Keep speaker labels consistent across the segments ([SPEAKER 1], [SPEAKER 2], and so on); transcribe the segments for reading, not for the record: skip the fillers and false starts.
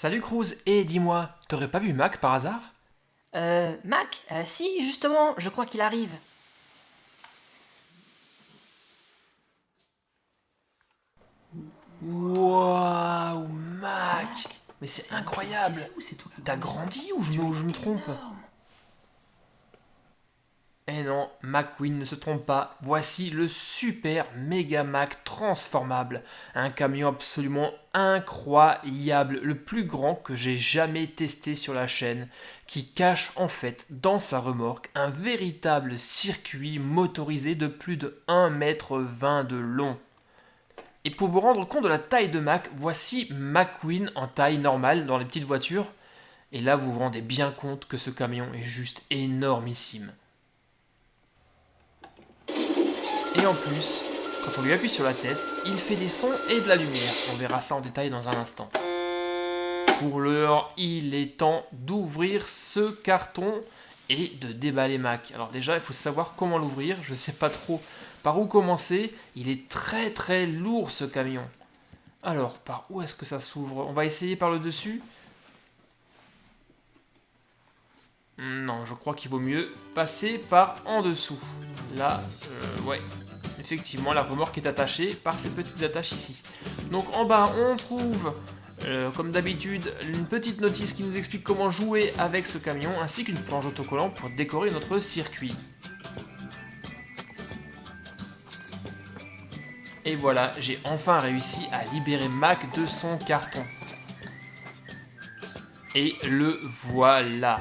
[SPEAKER 1] Salut Cruz, et dis-moi, t'aurais pas vu Mac par hasard?
[SPEAKER 2] Mac, si, justement, je crois qu'il arrive.
[SPEAKER 1] Waouh, Mac!
[SPEAKER 2] Mac,
[SPEAKER 1] Mais c'est
[SPEAKER 2] tu
[SPEAKER 1] incroyable!
[SPEAKER 2] sais où c'est toi qui as
[SPEAKER 1] T'as
[SPEAKER 2] grandi?
[SPEAKER 1] grandi ou je me trompe?
[SPEAKER 2] Énorme.
[SPEAKER 1] Eh non, McQueen ne se trompe pas. Voici le super méga Mac transformable. Un camion absolument incroyable, le plus grand que j'ai jamais testé sur la chaîne, qui cache en fait dans sa remorque un véritable circuit motorisé de plus de 1,20 m de long. Et pour vous rendre compte de la taille de Mac, voici McQueen en taille normale dans les petites voitures. Et là, vous vous rendez bien compte que ce camion est juste énormissime. Et en plus, quand on lui appuie sur la tête, il fait des sons et de la lumière. On verra ça en détail dans un instant. Pour l'heure, il est temps d'ouvrir ce carton et de déballer Mac. Alors déjà, il faut savoir comment l'ouvrir. Je ne sais pas trop par où commencer. Il est très très lourd ce camion. Alors, par où est-ce que ça s'ouvre? On va essayer par le dessus. Non, je crois qu'il vaut mieux passer par en dessous. Là, ouais. Effectivement, la remorque est attachée par ces petites attaches ici. Donc en bas, on trouve, comme d'habitude, une petite notice qui nous explique comment jouer avec ce camion, ainsi qu'une planche autocollant pour décorer notre circuit. Et voilà, j'ai enfin réussi à libérer Mac de son carton. Et le voilà.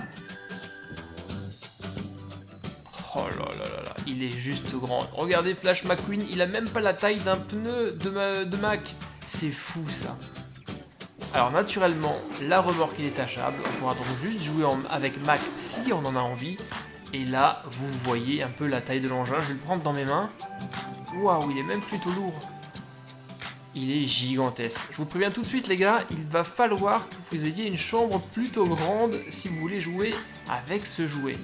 [SPEAKER 1] Oh là là là là, il est juste grand. Regardez Flash McQueen, il a même pas la taille d'un pneu de Mac. C'est fou ça. Alors naturellement, la remorque est détachable. On pourra donc juste jouer avec Mac si on en a envie. Et là, vous voyez un peu la taille de l'engin. Je vais le prendre dans mes mains. Waouh, il est même plutôt lourd. Il est gigantesque. Je vous préviens tout de suite les gars, il va falloir que vous ayez une chambre plutôt grande si vous voulez jouer avec ce jouet.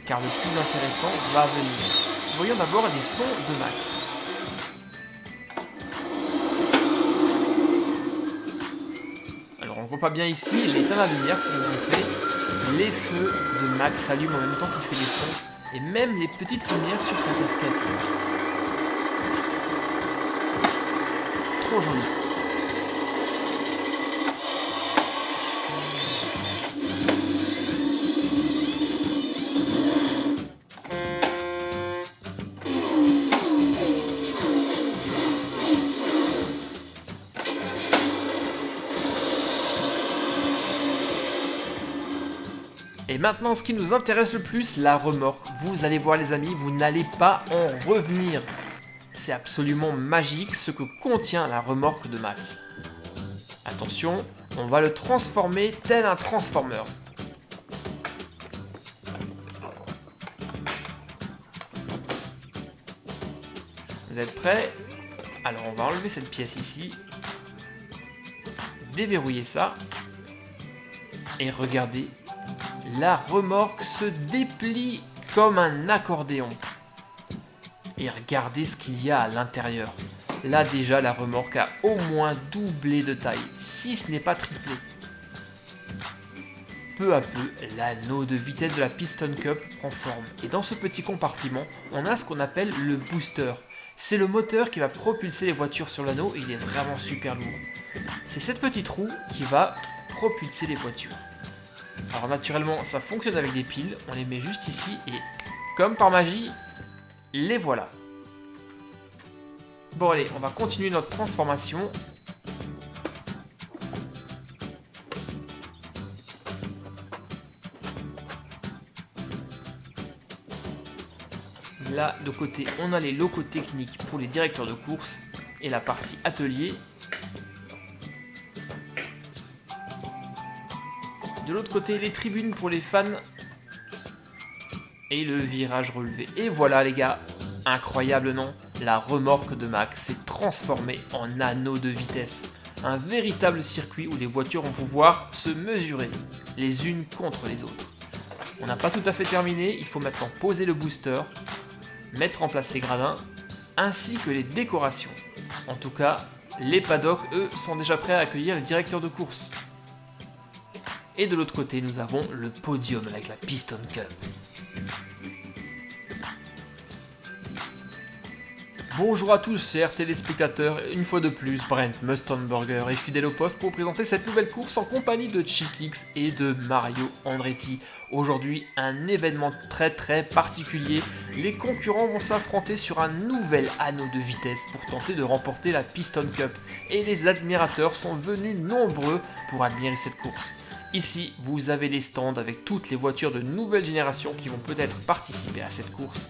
[SPEAKER 1] Car le plus intéressant va venir. Voyons d'abord les sons de Mac. Alors on ne voit pas bien ici, j'ai éteint la lumière pour vous montrer. Les feux de Mac s'allument en même temps qu'il fait des sons. Et même les petites lumières sur sa casquette. Trop joli. Et maintenant, ce qui nous intéresse le plus, la remorque. Vous allez voir les amis, vous n'allez pas en revenir. C'est absolument magique ce que contient la remorque de Mac. Attention, on va le transformer tel un Transformers. Vous êtes prêts? Alors on va enlever cette pièce ici. Déverrouiller ça. Et regardez, la remorque se déplie comme un accordéon. Et regardez ce qu'il y a à l'intérieur. Là déjà la remorque a au moins doublé de taille, si ce n'est pas triplé. Peu à peu, l'anneau de vitesse de la Piston Cup prend forme. Et dans ce petit compartiment, on a ce qu'on appelle le booster. C'est le moteur qui va propulser les voitures sur l'anneau et il est vraiment super lourd. C'est cette petite roue qui va propulser les voitures. Alors naturellement, ça fonctionne avec des piles, on les met juste ici et comme par magie, les voilà. Bon allez, on va continuer notre transformation. Là, de côté, on a les locaux techniques pour les directeurs de course et la partie atelier. De l'autre côté, les tribunes pour les fans et le virage relevé. Et voilà les gars, incroyable non? La remorque de Mac s'est transformée en anneau de vitesse. Un véritable circuit où les voitures vont pouvoir se mesurer les unes contre les autres. On n'a pas tout à fait terminé, il faut maintenant poser le booster, mettre en place les gradins, ainsi que les décorations. En tout cas, les paddocks, eux, sont déjà prêts à accueillir les directeurs de course. Et de l'autre côté, nous avons le podium avec la Piston Cup. Bonjour à tous chers téléspectateurs, une fois de plus, Brent Mustenberger est fidèle au poste pour vous présenter cette nouvelle course en compagnie de Chickix et de Mario Andretti. Aujourd'hui, un événement très particulier, les concurrents vont s'affronter sur un nouvel anneau de vitesse pour tenter de remporter la Piston Cup et les admirateurs sont venus nombreux pour admirer cette course. Ici, vous avez les stands avec toutes les voitures de nouvelle génération qui vont peut-être participer à cette course.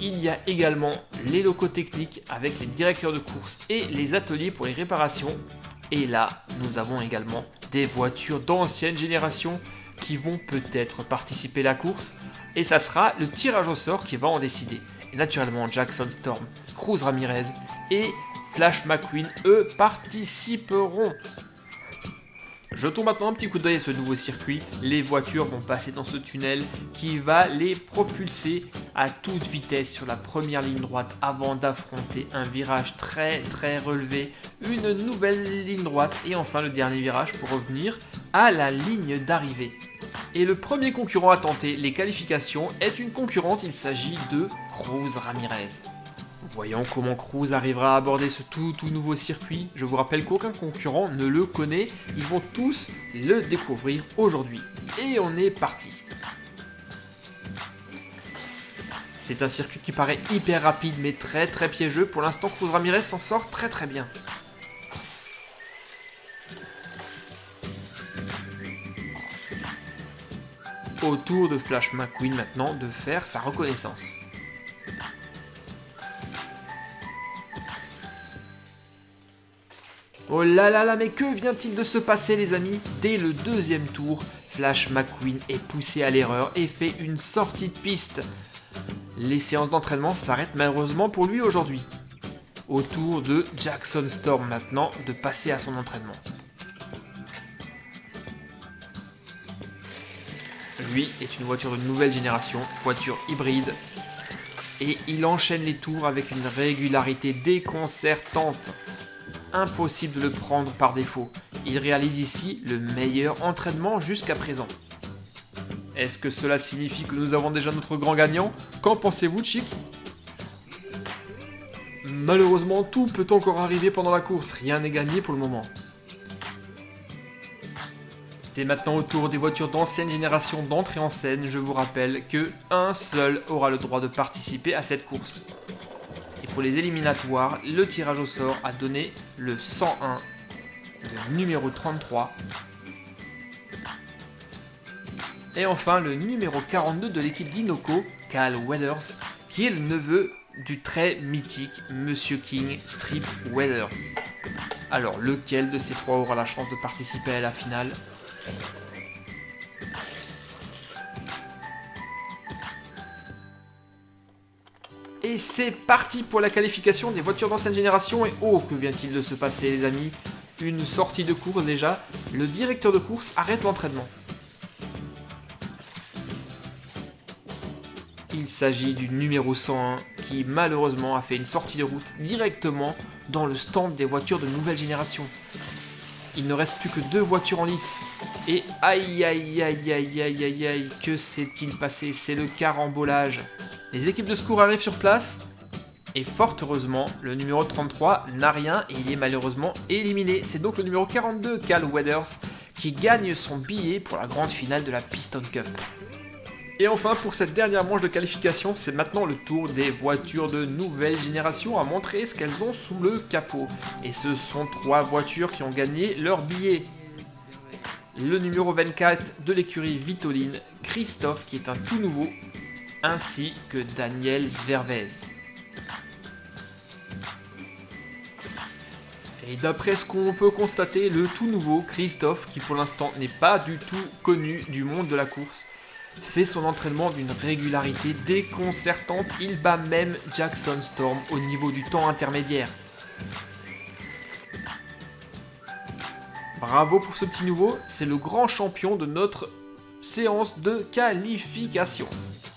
[SPEAKER 1] Il y a également les locaux techniques avec les directeurs de course et les ateliers pour les réparations. Et là, nous avons également des voitures d'ancienne génération qui vont peut-être participer à la course. Et ça sera le tirage au sort qui va en décider. Et naturellement, Jackson Storm, Cruz Ramirez et Flash McQueen, eux, participeront. Jetons maintenant un petit coup d'œil à ce nouveau circuit. Les voitures vont passer dans ce tunnel qui va les propulser à toute vitesse sur la première ligne droite avant d'affronter un virage très relevé, une nouvelle ligne droite et enfin le dernier virage pour revenir à la ligne d'arrivée. Et le premier concurrent à tenter les qualifications est une concurrente, il s'agit de Cruz Ramirez. Voyons comment Cruz arrivera à aborder ce tout nouveau circuit. Je vous rappelle qu'aucun concurrent ne le connaît. Ils vont tous le découvrir aujourd'hui. Et on est parti. C'est un circuit qui paraît hyper rapide mais très piégeux. Pour l'instant, Cruz Ramirez s'en sort très bien. Au tour de Flash McQueen maintenant de faire sa reconnaissance. Oh là là là, mais que vient-il de se passer les amis? Dès le deuxième tour, Flash McQueen est poussé à l'erreur et fait une sortie de piste. Les séances d'entraînement s'arrêtent malheureusement pour lui aujourd'hui. Au tour de Jackson Storm maintenant de passer à son entraînement. Lui est une voiture de nouvelle génération, voiture hybride. Et il enchaîne les tours avec une régularité déconcertante. Impossible de le prendre par défaut. Il réalise ici le meilleur entraînement jusqu'à présent. Est-ce que cela signifie que nous avons déjà notre grand gagnant? Qu'en pensez-vous, Chick? Malheureusement, tout peut encore arriver pendant la course. Rien n'est gagné pour le moment. C'est maintenant au tour des voitures d'ancienne génération d'entrer en scène. Je vous rappelle que un seul aura le droit de participer à cette course. Et pour les éliminatoires, le tirage au sort a donné le 101, le numéro 33. Et enfin le numéro 42 de l'équipe d'Inoco, Cal Weathers, qui est le neveu du très mythique Monsieur King, Strip Weathers. Alors lequel de ces trois aura la chance de participer à la finale ? Et c'est parti pour la qualification des voitures d'ancienne génération. Et oh, que vient-il de se passer les amis? Une sortie de course déjà. Le directeur de course arrête l'entraînement. Il s'agit du numéro 101 qui malheureusement a fait une sortie de route directement dans le stand des voitures de nouvelle génération. Il ne reste plus que 2 voitures en lice. Et aïe, que s'est-il passé? C'est le carambolage. Les équipes de secours arrivent sur place. Et fort heureusement, le numéro 33 n'a rien et il est malheureusement éliminé. C'est donc le numéro 42, Cal Weathers, qui gagne son billet pour la grande finale de la Piston Cup. Et enfin, pour cette dernière manche de qualification, c'est maintenant le tour des voitures de nouvelle génération à montrer ce qu'elles ont sous le capot. Et ce sont 3 voitures qui ont gagné leur billet. Le numéro 24 de l'écurie Vitoline, Christophe, qui est un tout nouveau, ainsi que Daniel Zvervez. Et d'après ce qu'on peut constater, le tout nouveau Christophe, qui pour l'instant n'est pas du tout connu du monde de la course, fait son entraînement d'une régularité déconcertante. Il bat même Jackson Storm au niveau du temps intermédiaire. Bravo pour ce petit nouveau, c'est le grand champion de notre séance de qualification.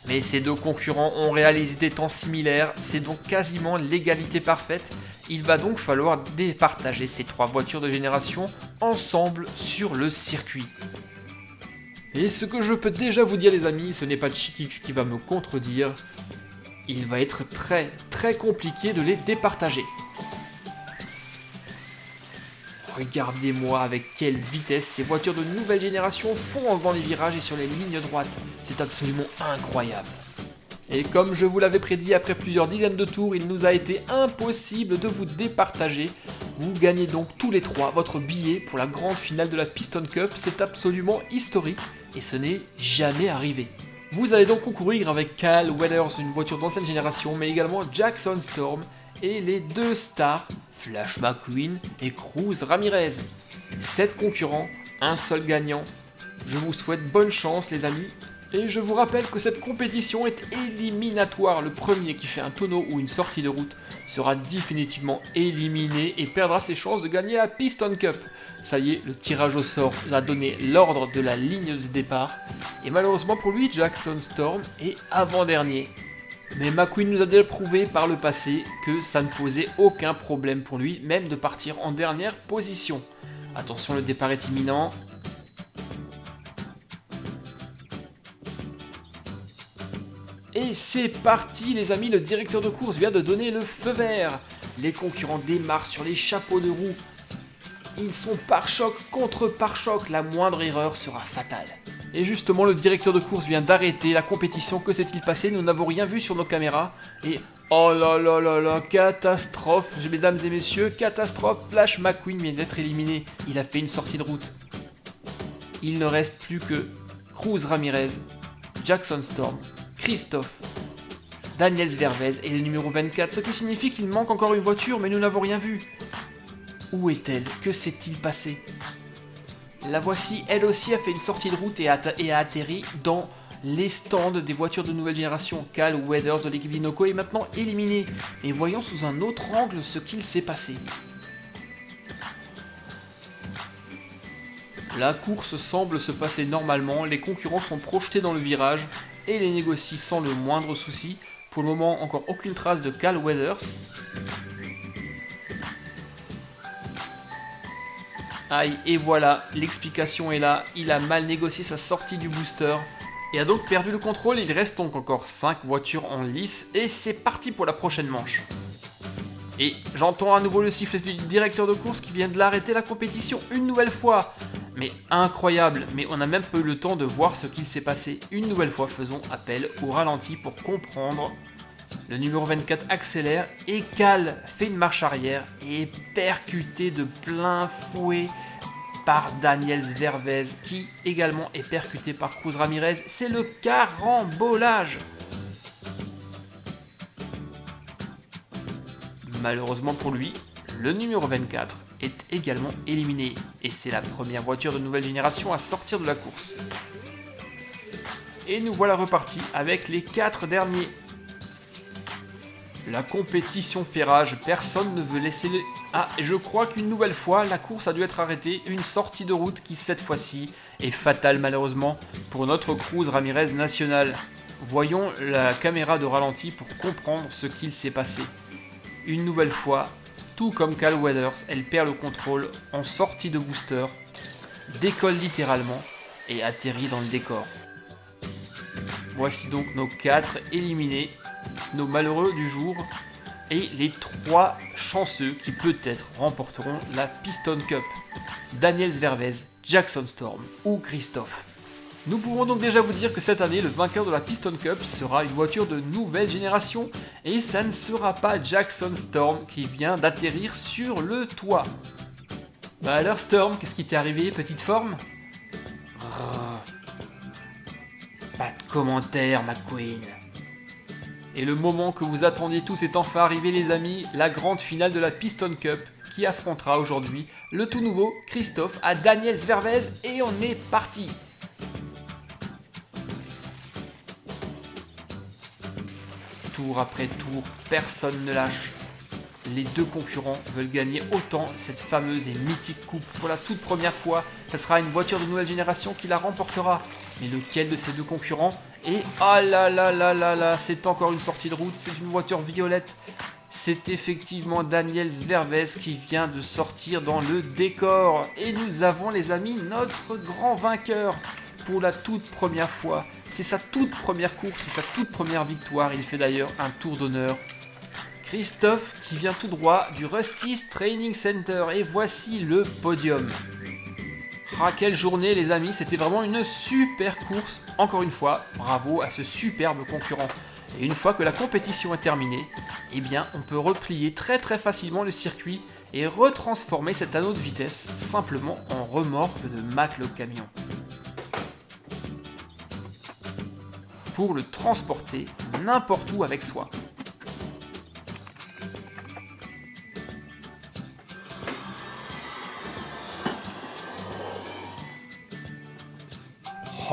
[SPEAKER 1] Mais ces 2 concurrents ont réalisé des temps similaires, c'est donc quasiment l'égalité parfaite. Il va donc falloir départager ces 3 voitures de génération ensemble sur le circuit. Et ce que je peux déjà vous dire les amis, ce n'est pas Chickix qui va me contredire. Il va être très compliqué de les départager. Regardez-moi avec quelle vitesse ces voitures de nouvelle génération foncent dans les virages et sur les lignes droites. C'est absolument incroyable. Et comme je vous l'avais prédit, après plusieurs dizaines de tours, il nous a été impossible de vous départager. Vous gagnez donc tous les trois votre billet pour la grande finale de la Piston Cup. C'est absolument historique et ce n'est jamais arrivé. Vous allez donc concourir avec Cal Weathers, une voiture d'ancienne génération, mais également Jackson Storm et les deux stars, Flash McQueen et Cruz Ramirez. 7 concurrents, un seul gagnant. Je vous souhaite bonne chance les amis. Et je vous rappelle que cette compétition est éliminatoire. Le premier qui fait un tonneau ou une sortie de route sera définitivement éliminé et perdra ses chances de gagner la Piston Cup. Ça y est, le tirage au sort a donné l'ordre de la ligne de départ. Et malheureusement pour lui, Jackson Storm est avant-dernier. Mais McQueen nous a déjà prouvé par le passé que ça ne posait aucun problème pour lui, même de partir en dernière position. Attention, le départ est imminent. Et c'est parti les amis, le directeur de course vient de donner le feu vert. Les concurrents démarrent sur les chapeaux de roue. Ils sont pare-choc contre pare-choc, la moindre erreur sera fatale. Et justement le directeur de course vient d'arrêter la compétition, que s'est-il passé? Nous n'avons rien vu sur nos caméras. Et oh là là là là, catastrophe, mesdames et messieurs, catastrophe, Flash McQueen vient d'être éliminé. Il a fait une sortie de route. Il ne reste plus que Cruz Ramirez, Jackson Storm, Christophe, Daniel Zvervez et le numéro 24, ce qui signifie qu'il manque encore une voiture, mais nous n'avons rien vu. Où est-elle? Que s'est-il passé? La voici, elle aussi a fait une sortie de route et a atterri dans les stands des voitures de nouvelle génération. Cal Weathers de l'équipe Dinoco est maintenant éliminé. Mais voyons sous un autre angle ce qu'il s'est passé. La course semble se passer normalement, les concurrents sont projetés dans le virage et les négocient sans le moindre souci. Pour le moment, encore aucune trace de Cal Weathers. Aïe, et voilà, l'explication est là, il a mal négocié sa sortie du booster et a donc perdu le contrôle. Il reste donc encore 5 voitures en lice et c'est parti pour la prochaine manche. Et j'entends à nouveau le sifflet du directeur de course qui vient de l'arrêter la compétition une nouvelle fois. Mais incroyable, mais on n'a même pas eu le temps de voir ce qu'il s'est passé. Une nouvelle fois, faisons appel au ralenti pour comprendre. Le numéro 24 accélère et Cal fait une marche arrière et est percuté de plein fouet par Daniel Zvervez qui également est percuté par Cruz Ramirez. C'est le carambolage. Malheureusement pour lui, le numéro 24 est également éliminé et c'est la première voiture de nouvelle génération à sortir de la course. Et nous voilà repartis avec les 4 derniers. La compétition fait rage, personne ne veut laisser le... Ah, et je crois qu'une nouvelle fois, la course a dû être arrêtée, une sortie de route qui cette fois-ci est fatale malheureusement pour notre Cruz Ramirez national. Voyons la caméra de ralenti pour comprendre ce qu'il s'est passé. Une nouvelle fois, tout comme Cal Weathers, elle perd le contrôle en sortie de booster, décolle littéralement et atterrit dans le décor. Voici donc nos 4 éliminés, nos malheureux du jour et les 3 chanceux qui peut-être remporteront la Piston Cup. Daniel Zvervez, Jackson Storm ou Christophe. Nous pouvons donc déjà vous dire que cette année, le vainqueur de la Piston Cup sera une voiture de nouvelle génération et ça ne sera pas Jackson Storm qui vient d'atterrir sur le toit. Bah alors Storm, qu'est-ce qui t'est arrivé, petite forme? Pas de commentaires, McQueen. Et le moment que vous attendiez tous est enfin arrivé les amis, la grande finale de la Piston Cup qui affrontera aujourd'hui le tout nouveau Christophe à Daniel Zvervez et on est parti. Tour après tour, personne ne lâche. Les deux concurrents veulent gagner autant cette fameuse et mythique coupe. Pour la toute première fois, ça sera une voiture de nouvelle génération qui la remportera. Mais lequel de ces deux concurrents? Et ah là là là là là, c'est encore une sortie de route, c'est une voiture violette. C'est effectivement Daniel Zvervez qui vient de sortir dans le décor. Et nous avons les amis notre grand vainqueur. pour la toute première fois. C'est sa toute première course, c'est sa toute première victoire. Il fait d'ailleurs un tour d'honneur. Christophe qui vient tout droit du Rusty's Training Center. Et voici le podium. Ah, quelle journée les amis, c'était vraiment une super course. Encore une fois, bravo à ce superbe concurrent. Et une fois que la compétition est terminée, eh bien on peut replier très facilement le circuit et retransformer cet anneau de vitesse simplement en remorque de Mac le camion. Pour le transporter n'importe où avec soi.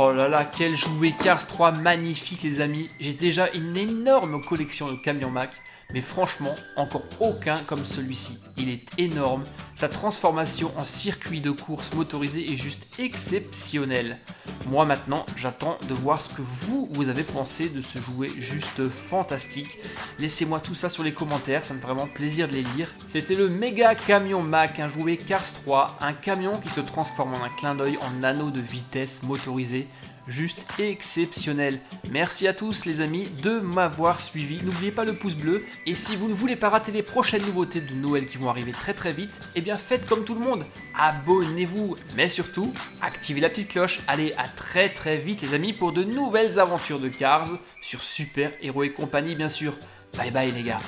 [SPEAKER 1] Oh là là, quel jouet Cars 3 magnifique les amis. J'ai déjà une énorme collection de camions Mac, mais franchement, encore aucun comme celui-ci. Il est énorme, sa transformation en circuit de course motorisé est juste exceptionnelle. Moi maintenant, j'attends de voir ce que vous avez pensé de ce jouet juste fantastique. Laissez-moi tout ça sur les commentaires, ça me fait vraiment plaisir de les lire. C'était le méga camion Mac, un jouet Cars 3, un camion qui se transforme en un clin d'œil en anneau de vitesse motorisé. Juste exceptionnel. Merci à tous les amis de m'avoir suivi. N'oubliez pas le pouce bleu. Et si vous ne voulez pas rater les prochaines nouveautés de Noël qui vont arriver très vite, eh bien faites comme tout le monde. Abonnez-vous. Mais surtout, activez la petite cloche. Allez, à très vite les amis pour de nouvelles aventures de Cars sur Super Héros et compagnie bien sûr. Bye bye les gars.